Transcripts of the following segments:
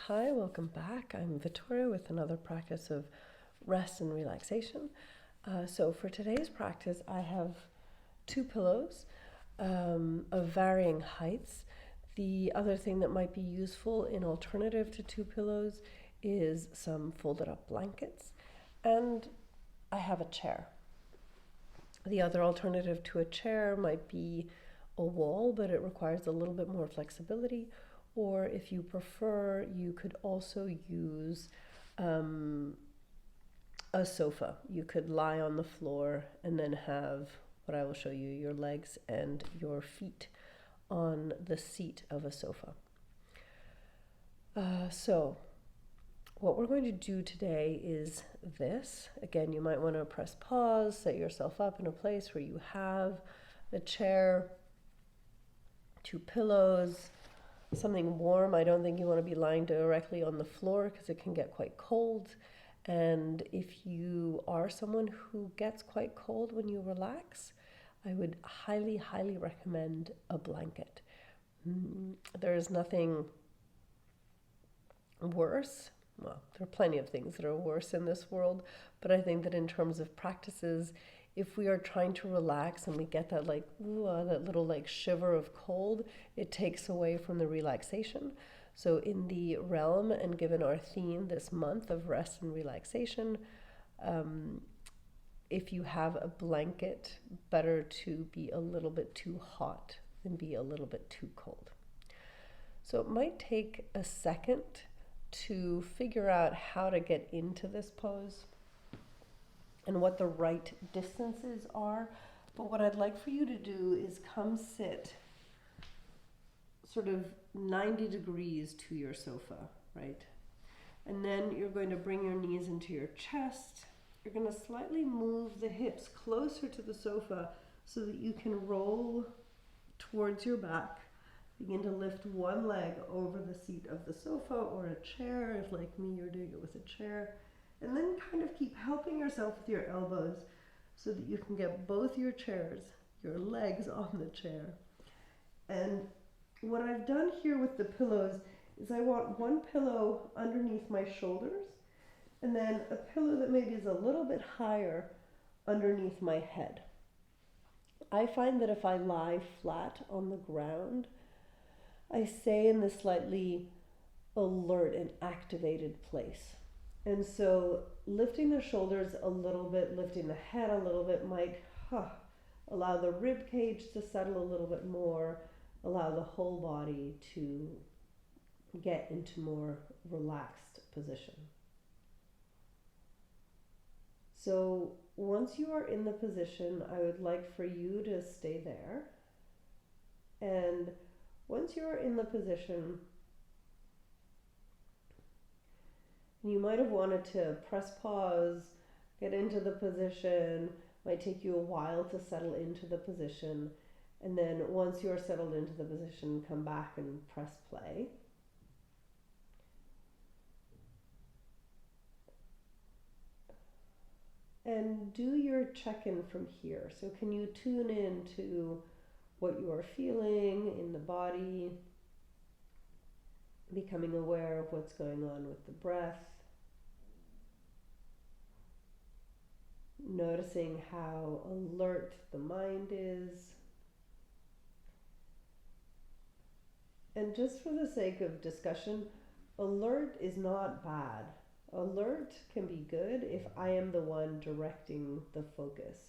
Hi, welcome back. I'm Victoria with another practice of rest and relaxation. So for today's practice, I have two pillows of varying heights. The other thing that might be useful in alternative to two pillows is some folded up blankets, and I have a chair. The other alternative to a chair might be a wall, but it requires a little bit more flexibility. Or if you prefer, you could also use a sofa. You could lie on the floor and then have what I will show you, your legs and your feet on the seat of a sofa. So what we're going to do today is this. Again, you might want to press pause, set yourself up in a place where you have a chair, two pillows, something warm. I don't think you want to be lying directly on the floor because it can get quite cold. And if you are someone who gets quite cold when you relax, I would highly, highly recommend a blanket. There is nothing worse. Well, there are plenty of things that are worse in this world, but I think that in terms of practices, if we are trying to relax and we get that that little shiver of cold, it takes away from the relaxation. So in the realm and given our theme this month of rest and relaxation, if you have a blanket, better to be a little bit too hot than be a little bit too cold. So it might take a second to figure out how to get into this pose and what the right distances are. But what I'd like for you to do is come sit sort of 90 degrees to your sofa, right? And then you're going to bring your knees into your chest. You're going to slightly move the hips closer to the sofa so that you can roll towards your back. Begin to lift one leg over the seat of the sofa or a chair, if like me you're doing it with a chair. And then kind of keep helping yourself with your elbows so that you can get both your chairs, your legs on the chair. And what I've done here with the pillows is I want one pillow underneath my shoulders and then a pillow that maybe is a little bit higher underneath my head. I find that if I lie flat on the ground, I stay in this slightly alert and activated place. And so lifting the shoulders a little bit, lifting the head a little bit might allow the rib cage to settle a little bit more, allow the whole body to get into more relaxed position. So once you are in the position, I would like for you to stay there. And once you are in the position, you might have wanted to press pause, get into the position. Might take you a while to settle into the position. And then once you are settled into the position, come back and press play. And do your check-in from here. So can you tune in to what you are feeling in the body, becoming aware of what's going on with the breath, noticing how alert the mind is. And just for the sake of discussion, alert is not bad. Alert can be good if I am the one directing the focus.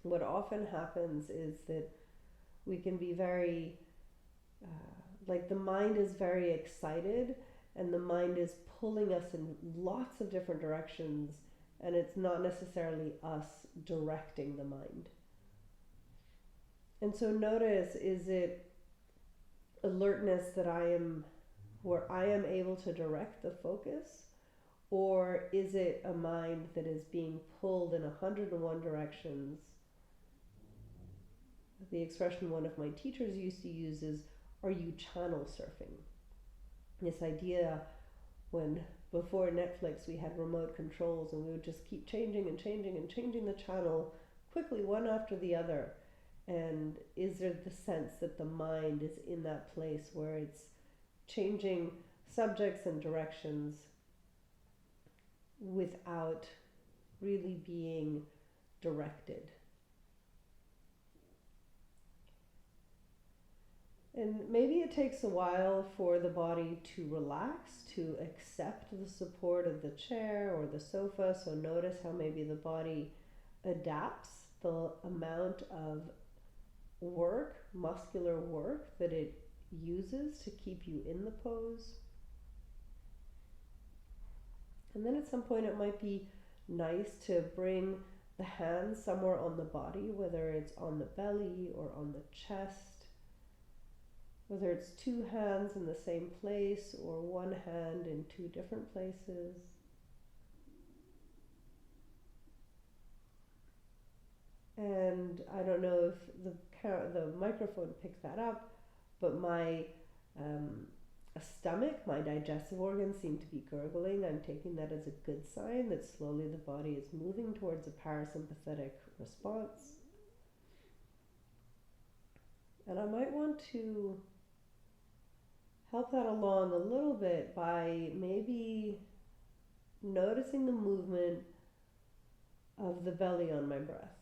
What often happens is that we can be very, the mind is very excited and the mind is pulling us in lots of different directions, and it's not necessarily us directing the mind. And so notice, is it alertness that where I am able to direct the focus? Or is it a mind that is being pulled in 101 directions? The expression one of my teachers used to use is, are you channel surfing? This idea when before Netflix we had remote controls and we would just keep changing and changing and changing the channel quickly one after the other. And is there the sense that the mind is in that place where it's changing subjects and directions without really being directed. And maybe it takes a while for the body to relax, to accept the support of the chair or the sofa. So notice how maybe the body adapts the amount of work, muscular work, that it uses to keep you in the pose. And then at some point it might be nice to bring the hands somewhere on the body, whether it's on the belly or on the chest, whether it's two hands in the same place or one hand in two different places. And I don't know if the microphone picked that up, but my stomach, my digestive organs seem to be gurgling. I'm taking that as a good sign that slowly the body is moving towards a parasympathetic response. And I might want to help that along a little bit by maybe noticing the movement of the belly on my breath.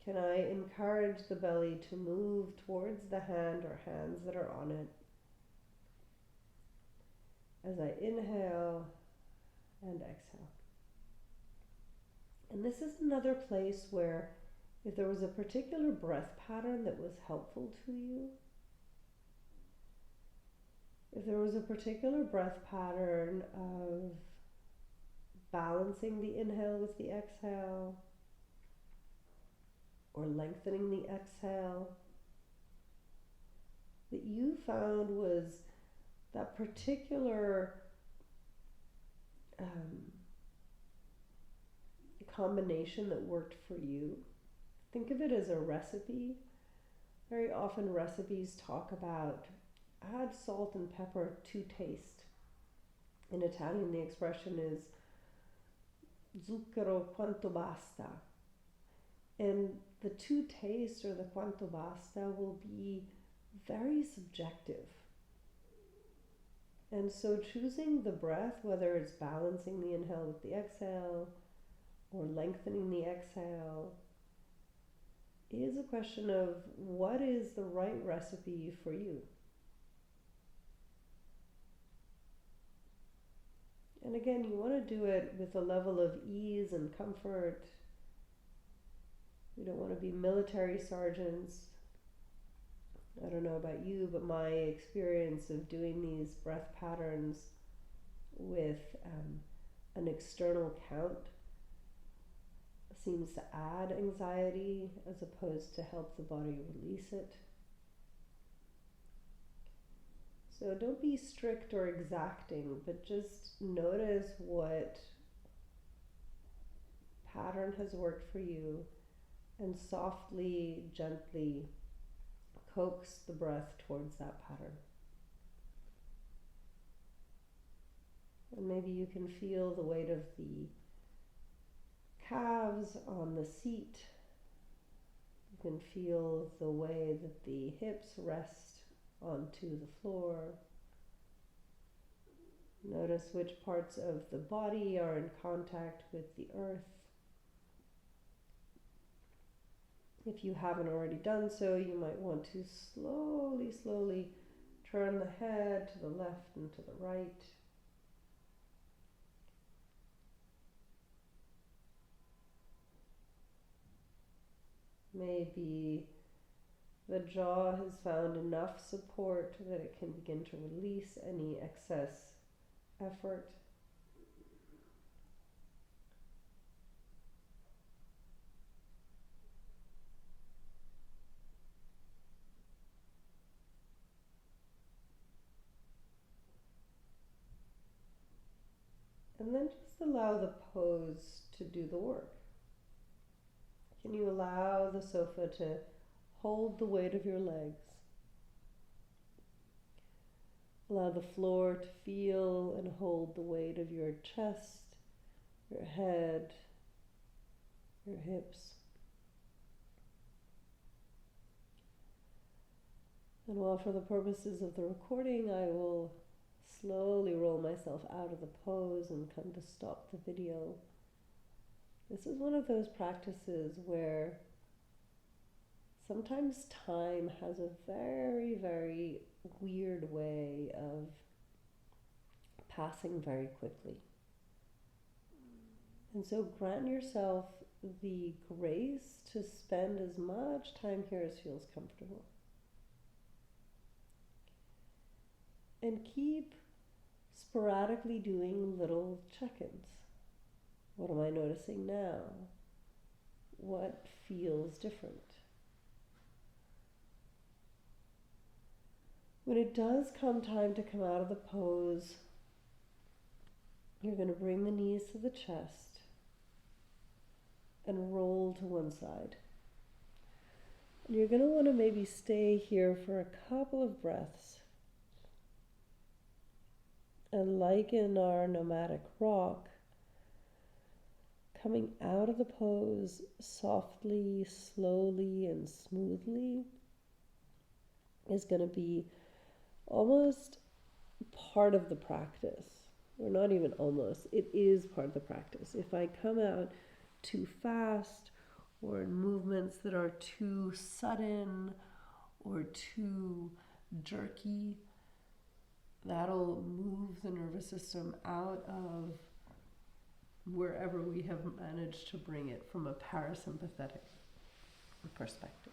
Can I encourage the belly to move towards the hand or hands that are on it as I inhale and exhale? And this is another place where if there was a particular breath pattern that was helpful to you, if there was a particular breath pattern of balancing the inhale with the exhale, or lengthening the exhale, that you found was that particular combination that worked for you. Think of it as a recipe. Very often recipes talk about add salt and pepper to taste. In Italian, the expression is zucchero quanto basta. And the to taste, or the quanto basta, will be very subjective. And so choosing the breath, whether it's balancing the inhale with the exhale or lengthening the exhale, is a question of what is the right recipe for you. And again, you want to do it with a level of ease and comfort. We don't want to be military sergeants. I don't know about you, but my experience of doing these breath patterns with an external count seems to add anxiety as opposed to help the body release it. So don't be strict or exacting, but just notice what pattern has worked for you and softly, gently coax the breath towards that pattern. And maybe you can feel the weight of the calves on the seat. You can feel the way that the hips rest onto the floor. Notice which parts of the body are in contact with the earth. If you haven't already done so, you might want to slowly, slowly turn the head to the left and to the right. Maybe the jaw has found enough support that it can begin to release any excess effort. And then just allow the pose to do the work. Can you allow the sofa to hold the weight of your legs? Allow the floor to feel and hold the weight of your chest, your head, your hips. And while for the purposes of the recording, I will slowly roll myself out of the pose and come to stop the video, this is one of those practices where sometimes time has a very, very weird way of passing very quickly. And so grant yourself the grace to spend as much time here as feels comfortable. And keep sporadically doing little check-ins. What am I noticing now? What feels different? When it does come time to come out of the pose, you're going to bring the knees to the chest and roll to one side. And you're going to want to maybe stay here for a couple of breaths. And like in our nomadic rock, coming out of the pose softly, slowly, and smoothly is going to be almost part of the practice. Or not even almost, it is part of the practice. If I come out too fast or in movements that are too sudden or too jerky, that'll move the nervous system out of wherever we have managed to bring it from a parasympathetic perspective.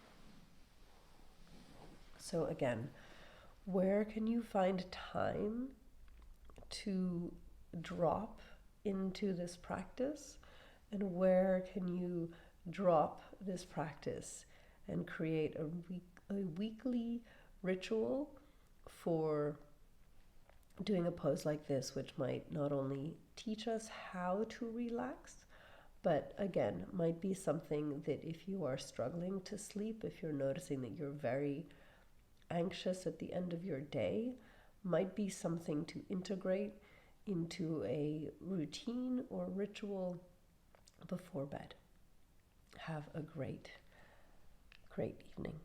So again, where can you find time to drop into this practice, and where can you drop this practice and create a weekly ritual for doing a pose like this, which might not only teach us how to relax, but again, might be something that if you are struggling to sleep, if you're noticing that you're very anxious at the end of your day, might be something to integrate into a routine or ritual before bed. Have a great, great evening.